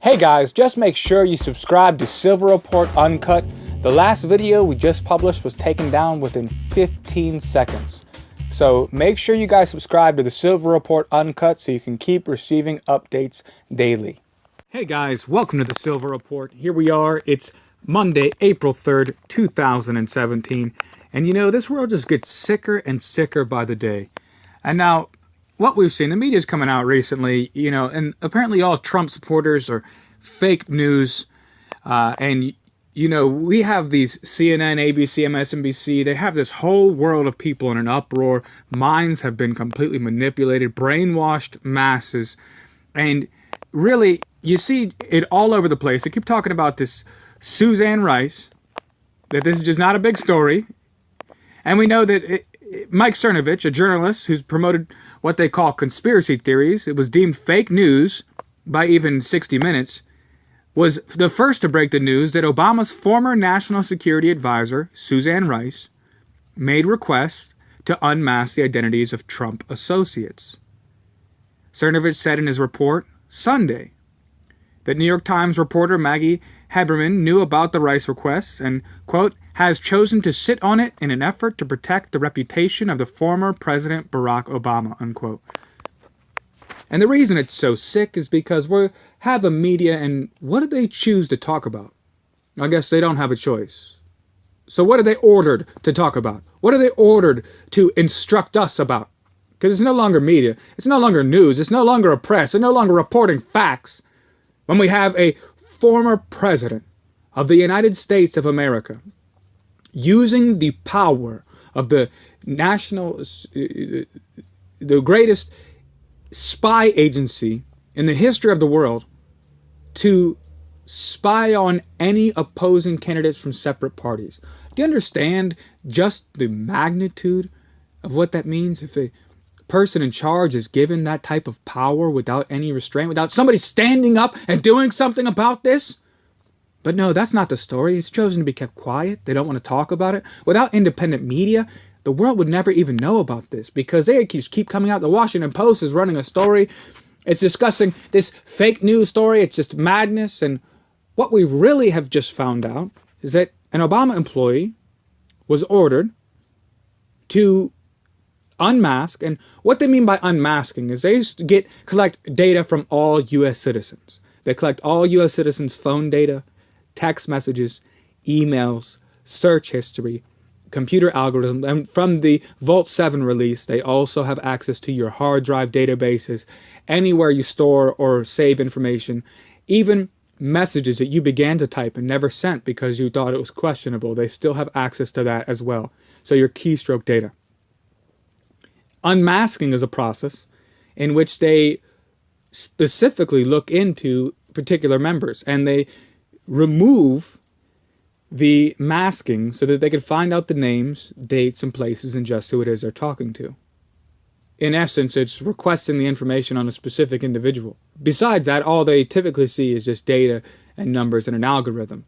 Hey guys, just make sure you subscribe to Silver Report Uncut. The last video we just published was taken down within 15 seconds. So make sure you guys subscribe to the Silver Report Uncut so you can keep receiving updates daily. Hey guys, welcome to the Silver Report. Here we are. It's Monday, April 3rd, 2017. And you know, this world just gets sicker and sicker by the day. And now, what we've seen, the media's coming out recently, you know, and apparently all Trump supporters are fake news. And, you know, we have these CNN, ABC, MSNBC, they have this whole world of people in an uproar. Minds have been completely manipulated, brainwashed masses. And really, you see it all over the place. They keep talking about this Suzanne Rice, that this is just not a big story. And we know that Mike Cernovich, a journalist who's promoted what they call conspiracy theories, it was deemed fake news by even 60 Minutes, was the first to break the news that Obama's former national security advisor, Suzanne Rice, made requests to unmask the identities of Trump associates. Cernovich said in his report Sunday that New York Times reporter Maggie Haberman knew about the Rice requests and, quote, has chosen to sit on it in an effort to protect the reputation of the former President Barack Obama, unquote. And the reason it's so sick is because we have a media, and what do they choose to talk about? I guess they don't have a choice. So what are they ordered to talk about? What are they ordered to instruct us about? Because it's no longer media. It's no longer news. It's no longer a press. It's no longer reporting facts. When we have a former president of the United States of America using the power of the the greatest spy agency in the history of the world to spy on any opposing candidates from separate parties. Do you understand just the magnitude of what that means if a person in charge is given that type of power without any restraint, without somebody standing up and doing something about this? But no, that's not the story. It's chosen to be kept quiet. They don't want to talk about it. Without independent media, the world would never even know about this because they keep coming out. The Washington Post is running a story. It's discussing this fake news story. It's just madness. And what we really have just found out is that an Obama employee was ordered to unmask. And what they mean by unmasking is they collect data from all U.S. citizens. They collect all U.S. citizens' phone data, text messages, emails, search history, computer algorithms, and from the Vault 7 release, they also have access to your hard drive databases, anywhere you store or save information, even messages that you began to type and never sent because you thought it was questionable. They still have access to that as well. So your keystroke data. Unmasking is a process in which they specifically look into particular members and they remove the masking so that they can find out the names, dates, and places and just who it is they're talking to. In essence, it's requesting the information on a specific individual. Besides that, all they typically see is just data and numbers and an algorithm.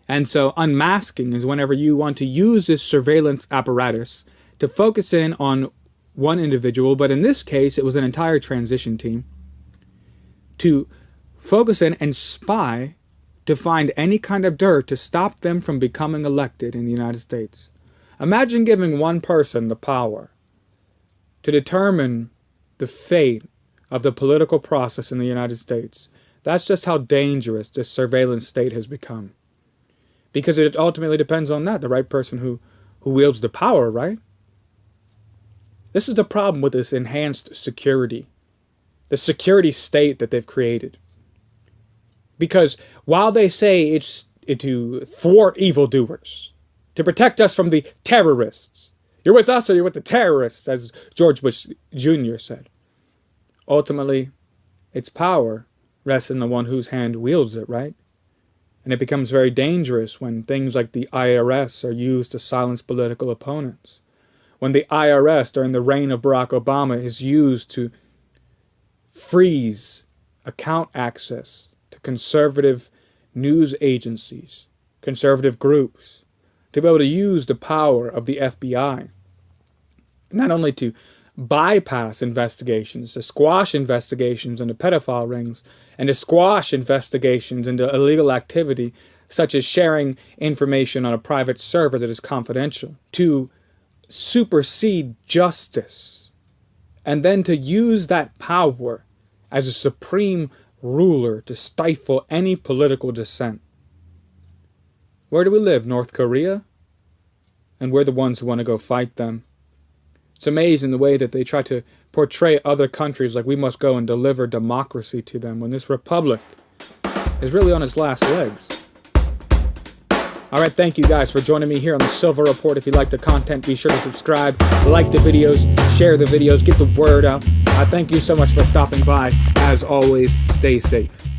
And so unmasking is whenever you want to use this surveillance apparatus to focus in on one individual, but in this case, it was an entire transition team, to focus in and spy to find any kind of dirt to stop them from becoming elected in the United States. Imagine giving one person the power to determine the fate of the political process in the United States. That's just how dangerous this surveillance state has become. Because it ultimately depends on that, the right person who wields the power, right? This is the problem with this enhanced security, the security state that they've created. Because while they say it's to thwart evildoers, to protect us from the terrorists, you're with us or you're with the terrorists, as George Bush Jr. said. Ultimately, its power rests in the one whose hand wields it, right? And it becomes very dangerous when things like the IRS are used to silence political opponents. When the IRS, during the reign of Barack Obama, is used to freeze account access to conservative news agencies, conservative groups, to be able to use the power of the FBI, not only to bypass investigations, to squash investigations into pedophile rings, and to squash investigations into illegal activity such as sharing information on a private server that is confidential, to supersede justice, and then to use that power as a supreme ruler to stifle any political dissent. Where do we live? North Korea? And we're the ones who want to go fight them. It's amazing the way that they try to portray other countries like we must go and deliver democracy to them when this republic is really on its last legs. All right, thank you guys for joining me here on the Silver Report. If you like the content, be sure to subscribe, like the videos, share the videos, get the word out. I thank you so much for stopping by. As always, stay safe.